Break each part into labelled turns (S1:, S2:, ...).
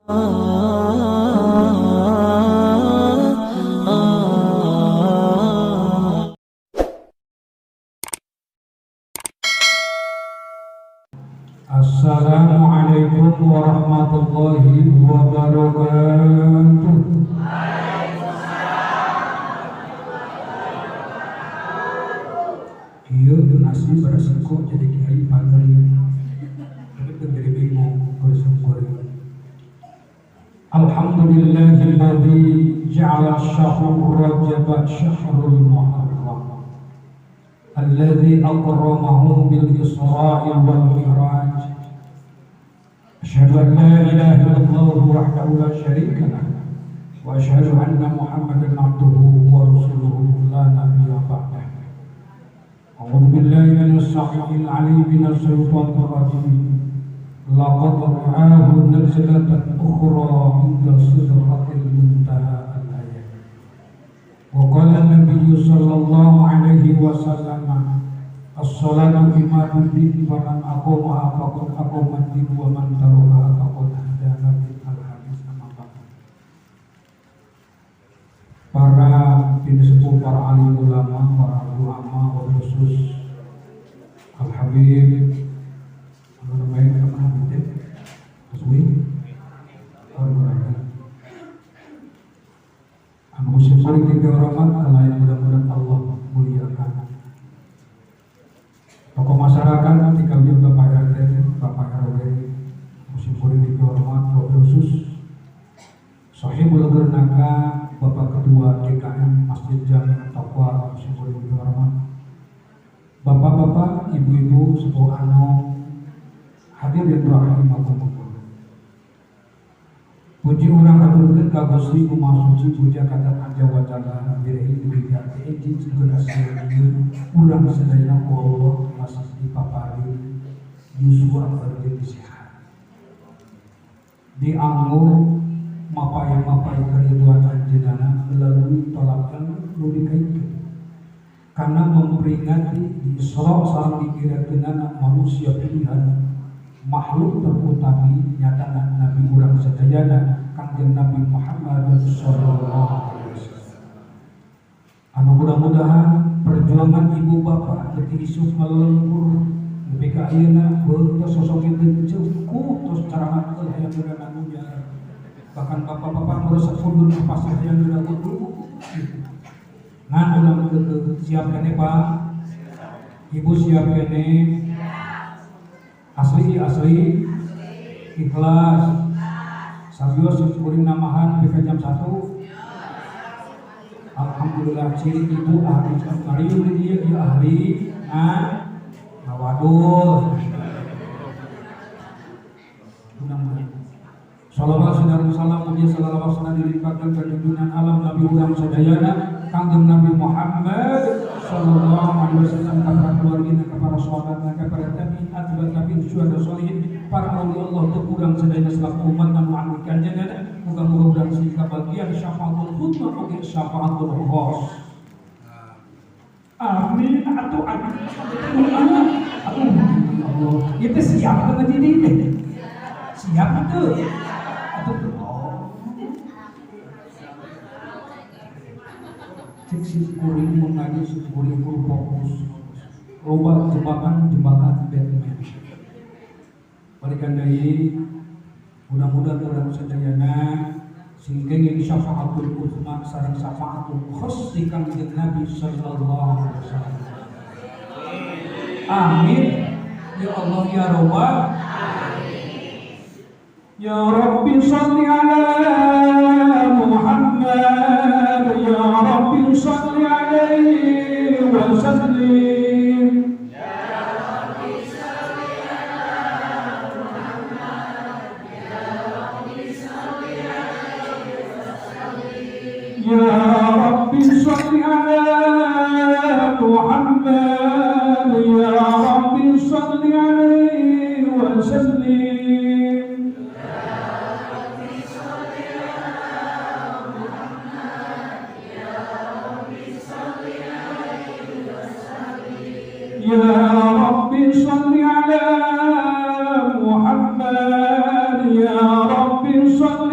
S1: Assalamualaikum warahmatullahi wabarakatuh. Kieu nasi beresiko jadi kiai pantri. Tapi jadi bingung bersyukur. Alhamdulillahilladzi ja'ala syahrul Rajab syahrul Muharram. Alladzi akramahu bil Isra'i wal Mi'raj. Asyhadu an la ilaha illallah wahdahu la syarika lah wa asyhadu anna Muhammadan abduhu wa rasuluhu la nabiyya ba'dah. A'udzu billahi minash shaitanir rajim minasy syaithanir rajim. Laqad ra'ahu nazlatan ukhra 'inda sidratil muntaha al-ayat. Wa qala an-nabiy sallallahu alaihi wasallam as-salatu imadud din wa man aqamaha faqad aqama ad-din wa man tarakaha faqad hadana bil hadis amma ba'd. Para sepuh, para alim ulama, para ulama, khusus Al-Habib Al-Rabain kemana gitu Taswi Al-Rabain anu syukur tiga rahmat kalayan mudah-mudahan Allah muliakan tokoh masyarakat ketika dia Bapak RT, Bapak RW, syukur tiga rahmat khusus Sahibul Gernaka, Bapak Ketua DKM Masjid Jami Taqwa, syukur tiga rahmat Bapak-bapak, ibu-ibu, sepuh anu hadirin rahimakumullah. Puji urang aturkeun ka Gusti Kumaha Suci puja kata Aja Wacana birehi dibika eji segera seueun urang sadayana ku Allah masih dipapari yuswa berarti sehat. Dianggur mapai-mapai keriduan anjeunna melalui tolakan nu dikaitkeun. Karena memperingati di Isra sareng dikirakeunana manusia pilihan makhluk terutami nyatana Nabi urang sadayana Kangjeng Nabi Muhammad sallallahu alaihi wasallam. Anu mudah-mudahan perjuangan ibu bapak leuwih isuk ngalengkur nepi ka ayeuna beuneu sosok teu cukup tos carangan hayang geurana nujar. Bahkan bapak-bapak merasa pundun pas hayang geurana kudu ngan ulang siap kene Pak, Ibu siap kene, asli, ikhlas, sabios kuring namahan pika jam 1. Alhamdulillah ciri Ibu ahli mariun dia ahli, waduh. Mudah-mudahan. Salawat salam salam mulia salawat salam dilimpahkan ke junjungan alam Nabi urang sadayana Kangjeng Nabi Muhammad sallallahu alaihi wasallam, kepada keluarganya, kepada sahabatnya, kepada tabi'in, atba'ut tabi'in, syuhada sholihin, para auliya Allah terkurang sedaya selaku umat dan mu'amin kanjeng. Muga-muga urang sing kabagian syafaatul khutbah oge syafaatul khos. Amin atuh amin. Allah. Itu siap teu jadi deh. Siap teu. Si kuring mengaji, si kuring fokus loba jembatan Batman balikan dari mudah-mudahan orang sadayana sehingga yang syafaatul uzma sareng syafaatul khos di Kangjeng Nabi sallallahu alaihi wasallam. Amin ya Allah ya Rabbal alamin. Ya Rabbi shalli ala Muhammad, ya Rabbi shalli alaihi wa sallim. Ya Rabbi shalli ala Muhammad, ya Rabbi shalli alaihi wa sallim. Ya Rabbi shalli ala Muhammad, ya Rabbi shalli alaihi wa sallim. Ya Rabbi shalli ala Muhammad, ya Rabbi shalli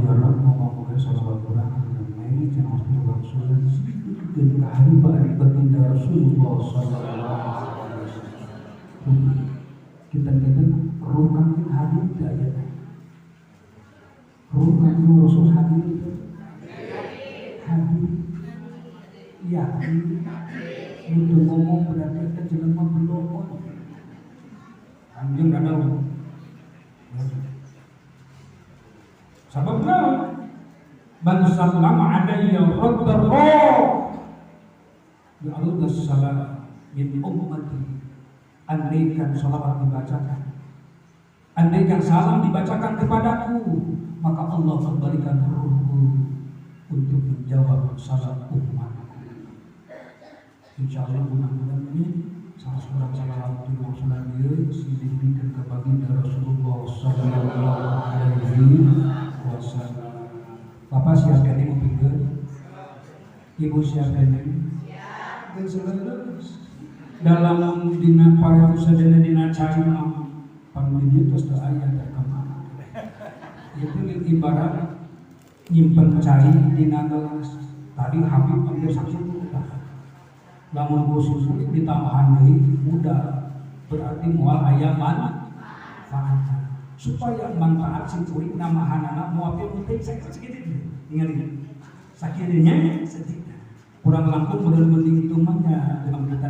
S1: ya Rabb moga-moga salawat urang namai cenah Rasulullah dan kahari baginda Rasulullah sallallahu alaihi wasallam. Kita rukan hadir daya. Rukan Rasul hadir. Hadir. Ya. Untuk ngomong berarti kita jelema belum. Anjing ada. Sebabnya man sallama alayya radda ya Allah salam min ummati. Andaikan salawat dibacakan, andaikan salam dibacakan kepadaku, maka Allah kembalikan ruhku untuk menjawab salam umatku. Insyaallah mudah-mudahan ini salah seorang salawat Rasulullah diberikan ke baginda Rasulullah sallallahu alaihi wasallam. Bapak siapa ini mau pikir? Ibu siapa ini? Dan sebenarnya dalam dina para sadana dina cai pangdinya terus doa yang terkemana. Itu ibarat nyimpen cai dina gelas. Tadi Habib hampir sakit mudah. Lamun khusus ditambahan deui mudah. Berarti moal aya manfaat. Supaya manfaat sing kuring namahanana moal penting sakit-sakit ningali. Sakitnya sedikit. Kurang langkung bener mending itu mah nya dalam kita.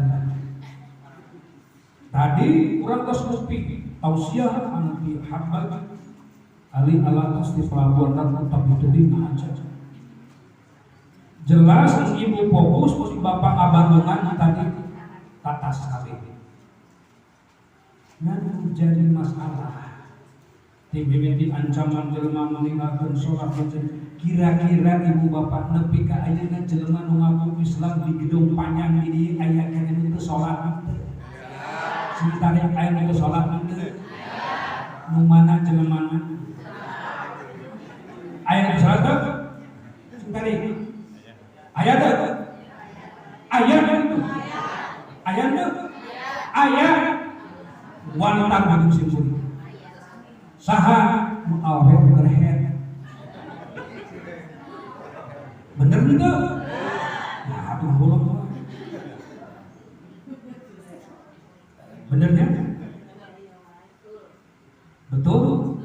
S1: Tadi kurang kesmupi tausiah anu dihabbat ali ala pasti pelabuhan dan tetap itu dina aja. Jelas ibu fokus mesti bapak abandongan tadi tatas kali. Nan jadi masalah. Timimiti ancaman jelema meninggalkan sholat kira-kira ibu bapak nepi ka ayeuna jelema nu ngaku Islam di gedung panjang ini aya kana itu sholat. Sementara yang ayat itu sholat itu mana jelemana ayat itu sholat itu sementara ini ayat itu wanita bagi simpul saha mu'awet berhead bener itu nah aduh bolong benernya? Betul?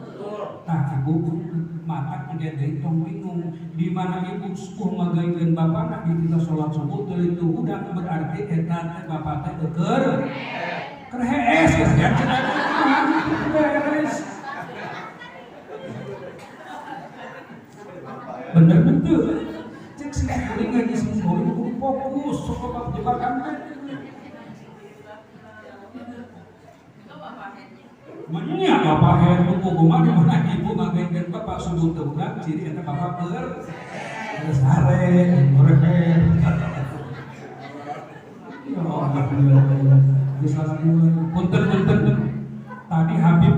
S1: Nah ibu mata ngedeh tong bingung di mana ibu sepuh ngagaikeun bapak di kita sholat subuh teu itu udah berarti eta teh bapak teh keur kerhees ya bener betul cek sih kuring ngaji sing kuring fokus sok jebakan teh Makanya bapak head buku guma di mana ibu ngagaikeun bapak subuh teu urang ciri eta bapak keur sare berhead. Ya Allah. Bisa punten tadi Habib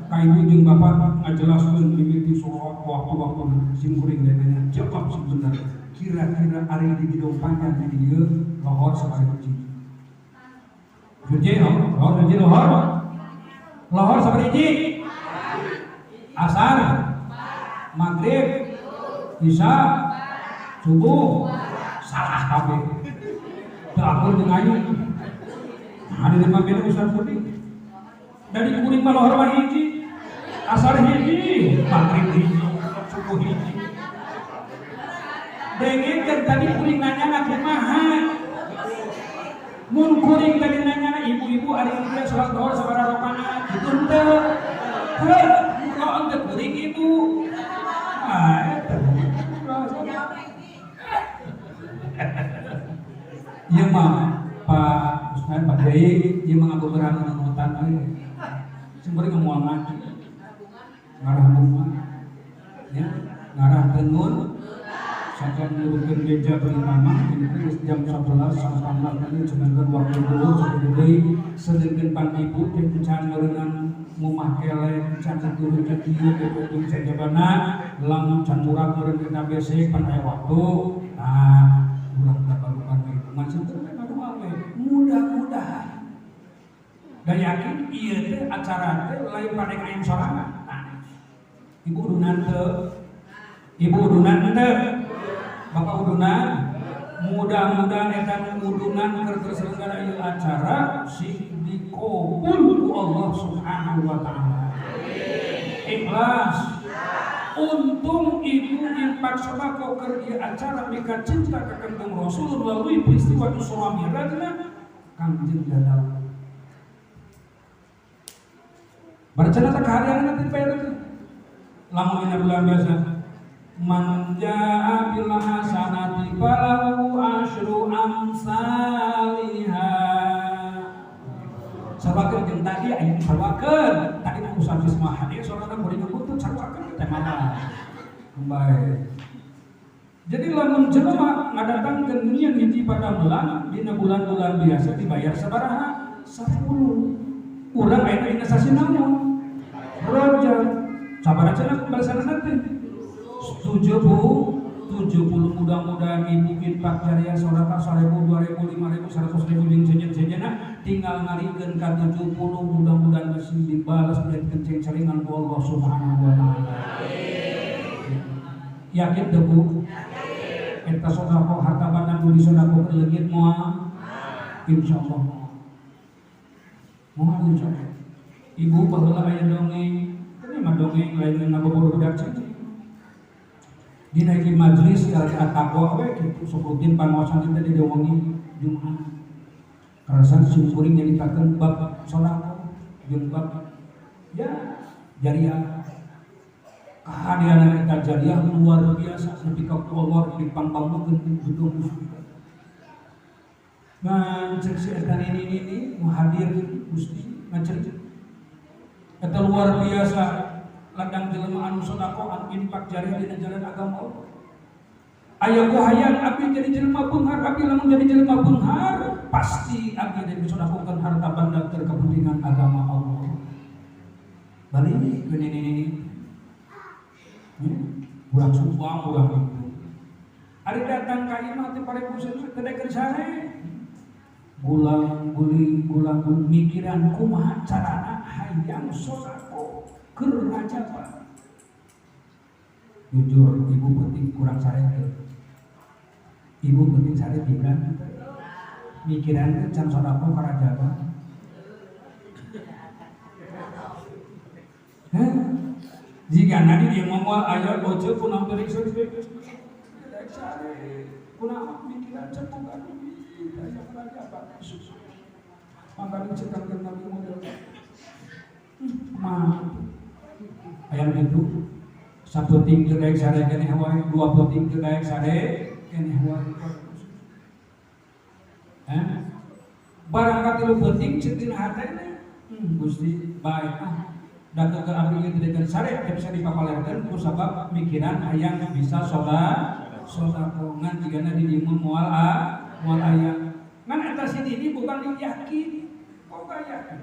S1: kainu jeung bapak ngajelaskeun mimiti soal waktu-waktu sim kuring nanya jawab sebenarnya kira-kira ari di gedung panjang di dieu lohor sabaraha hiji. Hiji lohor sabariji asar maghrib isya subuh salah kabeh teu akur jeung ayu ada di mabena Ustaz Budi dari kuring mah lohor mah hiji asar hiji maghrib hiji subuh hiji dengekeun tadi kuring nanya kumaha mun kuring tadi nanya ibu-ibu ada yang sholat lohor sabaraha rakaat gitu teu kalau ente kuring ibu ieu mah Pak Ustaz Pak Kiai ieu mah ngabogeran nunutan we sumber moal ngaji ngarah bunga ya ngarah tenun sampai menurunkan meja berimamah ini jam 11 sampai 18 ini sedangkan waktu dulu sudah sedangkan pan ibu yang kencan dengan mumah kele kencan turun ke tiyu ke ujung sejabana lang can murah turun ke BC pan waktu nah ulang kabarukan lingkungan sebenarnya aduh apa mudah-mudahan dan yakin iya teh acara teh lain pada kain sorangan nah ibu dunante Ibu udunan teh, bapak udunan. Mudah-mudahan eta udunan keur terselenggara ieu acara sing dikabul ku Allah Subhanahu wa taala. Ikhlas. Untung ibu infak sedekah keur ieu acara mika cinta ka Kanjeng Rasul melalui peristiwa Isra Mi'rajna Kangjeng Dadang. Bercana tak kahadiran nanti bayar. Lamun dina bulan biasa. Man jaa bil hasanati falahu asyru amsalihha. Sabakeun jeung tadi aya sabakeun. Tadi mah usah mah hadir saudara kudu nyebutkeun sabakeun teh mana. Bae. Jadi lamun jelema ngadatangkeun niat hiji pada bulan dina bulan-bulan biasa dibayar sabaraha? 10. Urang aya dina sasi naon? Rajab. Sabaraha cenah balasan nanti? 70 mudah-mudahan ibu infak jariah sedekah 1000, 2000, 5000, 100.000 jeung sejen-sejenna tinggal ngalikeun ka 70 mudah-mudahan geus dibalas dan kencing caringan ku Allah Subhanahu wa taala. Yakin teu Bu? Eta sedekah harta banda nu disedekahkeun leungit moal? Insyaallah. Moal insyaallah. Ibu baheula aya dongeng, teu mah dongeng lain ngabobodo budak cicing. Dina ieu majelis kira-kira takwa we kitu sok rutin pangaosan kita didewengi Jumat. Karasan sim kuring nyaritakeun bab sedekah jeung bab ya jariah. Kehadiran eta jariah luar biasa nepi ka Allah dipangpangkeun gedung surga. Nah, cek si eta ini hadir Gusti ngacerita. Eta luar biasa. Ladang jelema anu sedekah anu infak jariah dina jalan agama Allah. Aya kuhayan abdi jadi jelema beunghar, abdi lamun jadi jelema beunghar, pasti abdi jadi sedekahkeun harta banda keur kepentingan agama Allah. Balik ke ini. Urang sumpah urang itu. Ari datang ka imah teh parebuseun teh dekeun sare. Gulang-guling mikiran kumaha carana hayang sedekah. Keur ngajaba. Jujur ibu penting kurang sareun. Ibu penting sare pikiran. Mikiran teh can sedekah karajaba. Jika nanti dia ngomong ayat ojo punang terik sare. Punang mikiran can bukan aya karajaba. Mangga dicetakeun Nabi model. Ayam itu satu ting kedaik sare kene hawaii, dua puting kedaik sare kene hawaii. Barang katilu penting cetina hatena. Gusti bae da ke abdi teh dekeun sare teh bisa dipapalerkeun ku sabab mikiran hayang bisa sedekah ngan jigana di dieu moal aya. Ngan eta ini bukan yakin, boga yakin.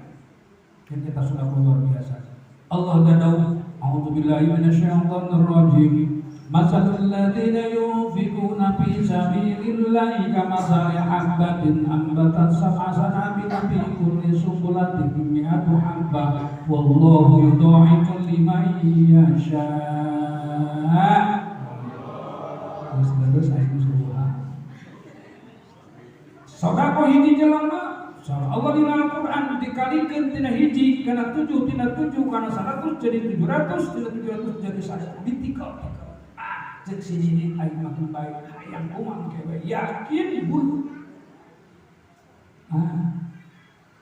S1: Kita sudah luar biasa. Allah dadau a'udzubillahi minasyaitonir rajim. Masalul ladzina yunfiquna fi sabilillahi kamathali habbatin ambatat sab'a sanabila fi kulli sunbulatin mi'atu habbah wallahu yudha'ifu liman yasha. Sedekah hiji jelema Allah di dalam Quran dikalikan tina hiji kana 7 tina 7 kana 100 jadi 700 tina 700 jadi 1 ditikal. Cek sini aing makin baik hayang kumaha kewe yakin ibu.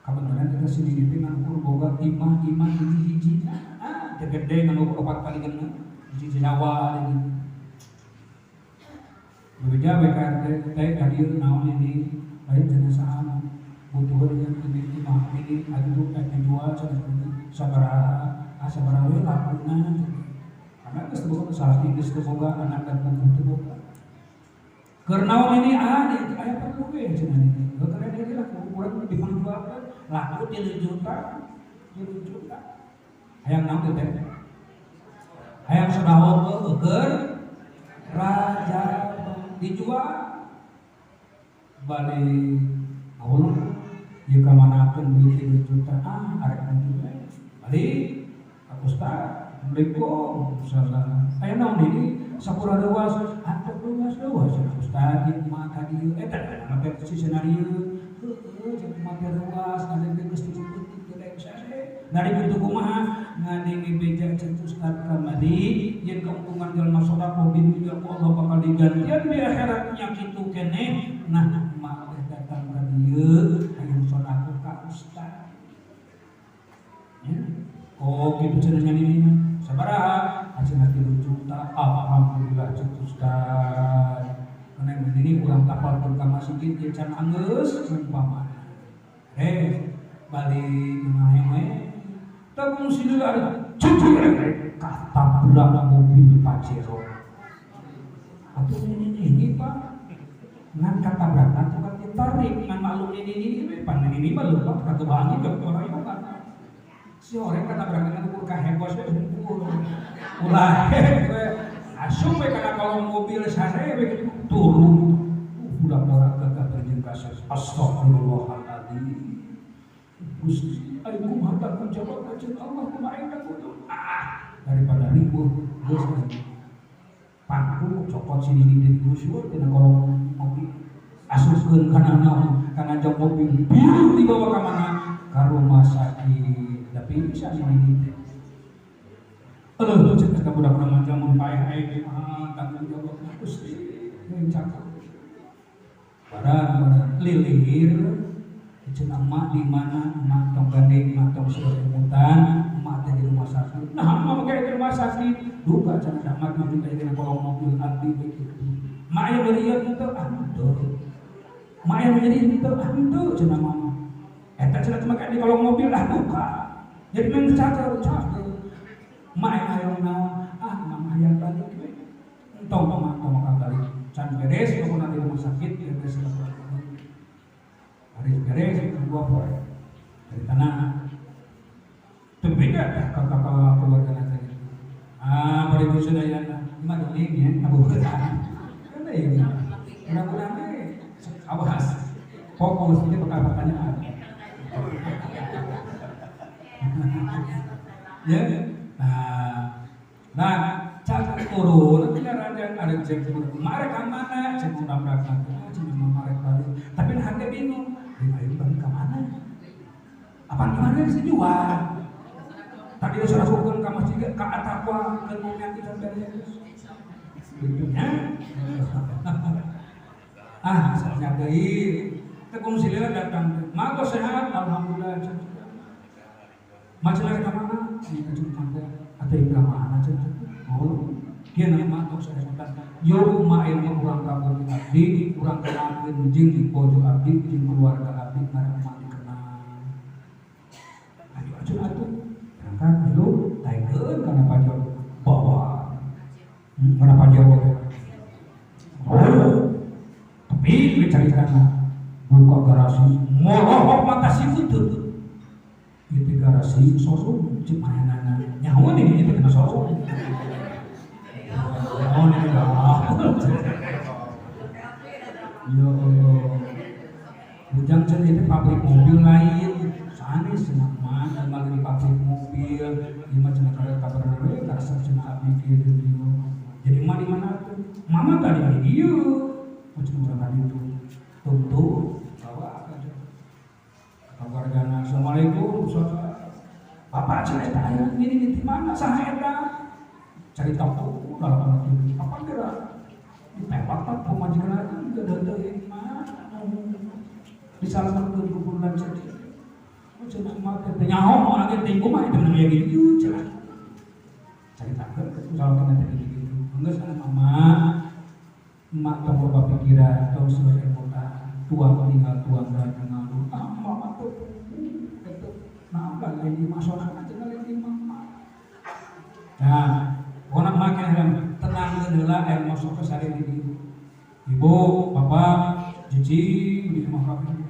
S1: Kebetulan kita sini teh ngakur boga imah hiji. Teh gede nganu 4 kali geuning hiji Jawa ini. Bebeja BKRT teh hadir naon ini baik jenazah butuh yang ini imah ini adu dijual sabaraha we lakuna karena geus teu salah geus teu boga anak dan buku teu boga keur naon ini aya perlu we cenah ini karena dia lah urang dijualkeun laku 3 juta hayang naon teh hayang sedawat keur raja dijual balik Allah dia kamanakeun duit 3 juta arek juga balik Ustaz Assalamualaikum salam aya naon ini Sakura luas, ada luas Ustaz, mah tadi eta ada skenario. Jadi mati luas, ada yang geus dicukup tidak bisa. Dari pintu kumaha ngadenge beja cek Ustaz kamari, yen keuntungan jelema sedekah bin Allah bakal digantian di akhiratnya kitu keneh. Nah, mah datang ka dieu hayang sedekah ka Ustaz. Ya. Oh, gitu cenanya ini. Sabaraha? Hasilna 3 juta. Alhamdulillah cek Ustaz. Karena ini kurang tapal pun ka masjid ieu can anggeus umpamana. Balik ngayeng tabung sila ada cuci kata budak mobil Pajero. Atau ini Pak, ngan kata beratan bukan ditarik ngan maklum ini pan ini malu Pak kata bahannya gak orang itu kan. Si orang kata beratan ukur kahebos ulah asup karena kalau mobil saya begitu turun budak-budak kagak berjin kasus astagfirullahaladzim. Gusti, ayo kumaha menjawab kajian Allah kumaha kudu daripada ribut geus pangku cokot sini di gusur dina kolong mobil asupkeun kana naon kana jok mobil biru dibawa ka mana ka rumah sakit tapi bisa ini cek ka budak macam mun paeh tanggung jawab Gusti cakap barang lilihir cenah emak di mana emak tong gandeng emak tong seremutan emak teh di rumah sakit nah emak kayak di rumah sakit duka cenah emak di kayak kolong mobil abdi begitu emak aya berieur henteu henteu emak aya menjadi henteu henteu cenah mama eta cenah cuma kayak di kolong mobil duka jadi men cager emak aya hayang naon mama hayang balik we entong emak tong balik can beres pokona di rumah sakit beres beres dua poin dari tanah berbeda dah kakak keluarga nanti beribu saudara lima doling ya abu berani kan ya mudah-mudahan awas fokus ini bakal pertanyaan ya nah cara turun ada cek marek mana cek nabrak marek balik tapi harga bingung ayo balik ke mana? Apa gimana bisa jual? Tadi sudah suruhkan ke masjid ke atapwa ke momen kita beres. Begitu misalnya deui tekung silila datang. Maka sehat alhamdulillah. Macam lagi ke mana? Ini ke tangga atau ke mana saja. Oh, dia nama tok saya katakan. Yo main kurang kabur abdi, kurang kenalkeun jeung di bojo abdi jeung keluarga abdi marang mah dikenal. Ayo atuh berangkat dulu taikeun kana pajak bawa. Kana pajak bawa. Oh. Tapi dicaritana buka garasi molohok mata si putut. Itu garasi sosok cek mainanna. Nyaho ini kita kena sosok. Oh ini dah. Ya Allah. Bujang cenah itu pabrik mobil lain. Sanes cenah mah dan malah di pabrik mobil. Ieu mah cenah kabar we karasa cenah abdi kieu. Jadi mah di mana tuh? Mama tadi di dieu. Macam urang itu. Tuh bawa aja. Keluargana Assalamualaikum. Bapak cenah tanya ini di mana saha eta? Cari tahu dalam anak itu apa gerak ditembak tak pemajikan itu ada yang mana disalahkan ke kuburan jadi macam mana nyaho agen tinggu mah itu namanya gitu celah cari tahu kalau kena tadi gitu enggak sana mama emak tahu bapak pikiran tahu sebagai kota tua tinggal tua berada ngalu mama tuh nah lagi masalah aja lagi mama nah orang makin tenang adalah air masuk ke sari ini. Ibu, bapak, cici, di rumah kami.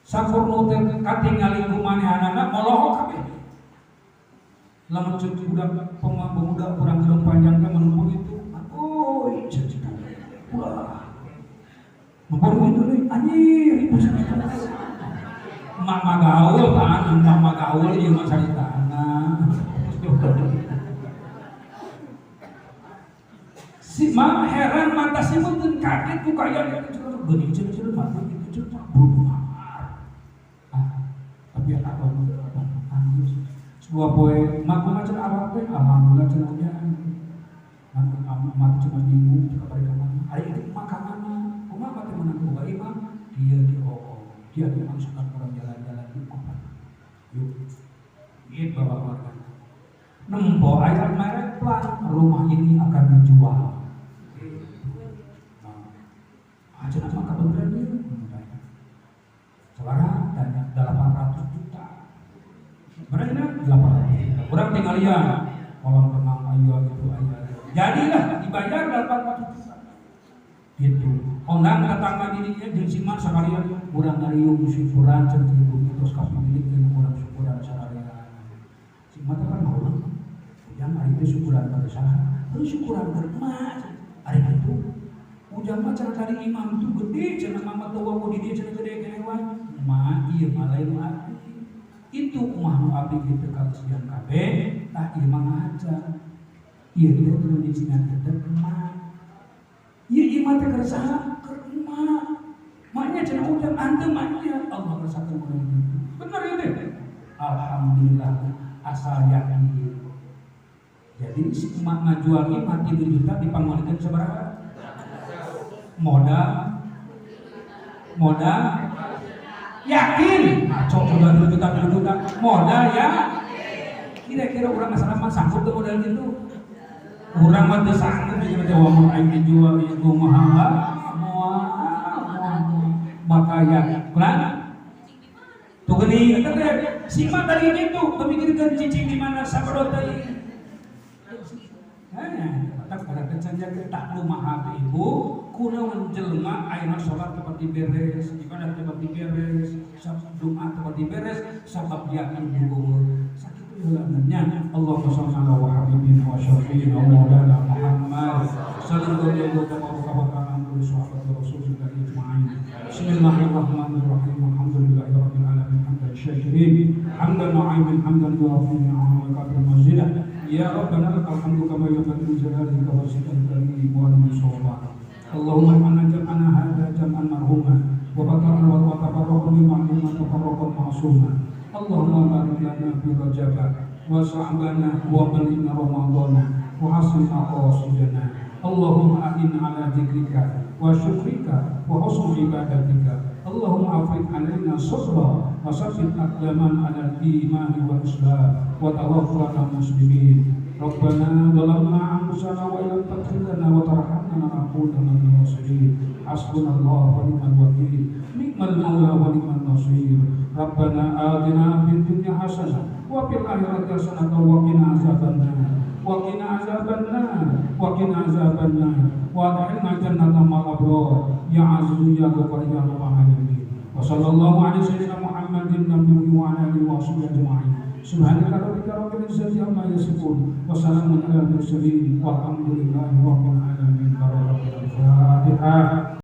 S1: Sakur nuter katingali kumane anak molohok kami. Lamun cuci budak pemuda kurang gerung panjang kan menumpuk itu. Oh, cici kami. Wah. Mumpung itu nih, anjir, ibu sakit. Mama gaul, tangan mama gaul ieu mah cari tanah. Si mah heran mata si mungkin kaget ku kaya geuning cenah mata gitu cenah bunuh. Tapi apa anjir. Sebuah poe mak macam awak teh alhamdulillah cenah hujan. Mati cuma bingung kepada kamu. Hari itu makanan, rumah mati menang buka imam, dia dia dimasukkan orang jalan-jalan di kota. Yuk, ini bawa keluarga. Nempo ayat merek plan rumah ini akan dijual. Aja nama kebetulan dia. Sekarang tanya 800 juta. Berapa 800 juta. Kurang tinggal ya. Kolam renang ayo itu ayo. Jadilah dibayar 800 juta. Gitu. Ondang tetangga dirinya jeung simak sakalian urang ngariung syukuran cenah terus kasih milik jeung urang syukuran sakalian. Simak kan mau. Yang hari itu syukuran pada saha. Terus syukuran bermah. Hari itu ujang mah cenah tadi imam itu gede cenah mama tua ku di dia cenah gede kewan. Ma ieu mah lain mah. Itu kumaha nu abdi kitu kalesian kabeh tah ieu mah ngaca. Ieu dia tuluy dicingan teh emak. Ieu imam teh keur saha? Keur emak. Maknya cenah ujang anteu maknya Allah rasakeun urang kitu. Bener ieu teh. Alhamdulillah asal yakin. Jadi si emak ngajual ieu mati 2 juta dipangolikeun sabaraha? Modal yakin cok modal 2 juta modal ya kira-kira orang masalah mah sanggup tuh modal gitu orang mah teu sanggup jeung teh wong aing dijual ieu kumaha makaya ulang tuh geuning eta teh si mah tadi gitu pemikirkeun cicing di mana sabaraha teh tak pada kecanjang tak lumaha ibu kunaon jelema ayeuna salat tepat diberes ibadah tepat diberes doa tepat diberes sabab yakin gugur sakitu heulanya Allahumma shalli ala wa habibina wa syafiina wa maulana Muhammad sallallahu alaihi wa sallam wa rasulillah ajma'in bismillahirrahmanirrahim alhamdulillahi rabbil alamin hamdan syakirin hamdan na'imin hamdan yuwafi ni'amahu wa qadra mazidah ya rabbana lakal hamdu kama yanbaghi li jalalika wa sifaatika wa li sultanika Allahumma inna jam'ana hadza jam'an marhuma wa batarna wa tafarraqna mimma tafarraqna ma'suma Allahumma barik lana fi Rajab wa Sya'ban wa balligna Ramadhan wa hasin aqasidana Allahumma a'inna ala dzikrika wa syukrika wa husni ibadatika Allahumma afriq alaina sabra wa sabbit aqdaman ala al-iman wal islam wa tawaffana muslimin Rabbana zalamna anfusana wa illam taghfir lana wa tarhamna lanakunanna minal khasirin hasbunallahu wa ni'mal wakeel ni'mal maula wa ni'mal nasir Rabbana atina fid dunya hasanah wa fil akhirati hasanah wa qina azabannar wa qina azabannar wa adkhilna jannata ma'al abrar ya aziz ya ghafur ya rabbal alamin wa sallallahu alaihi sayyidina Muhammadin nabiyyi wa ala alihi wa sahbihi ajma'in subhanaka rabbika rabbil izzati amma yasifun wa salamun alal mursalin walhamdulillahi rabbil alamin. Fatihah.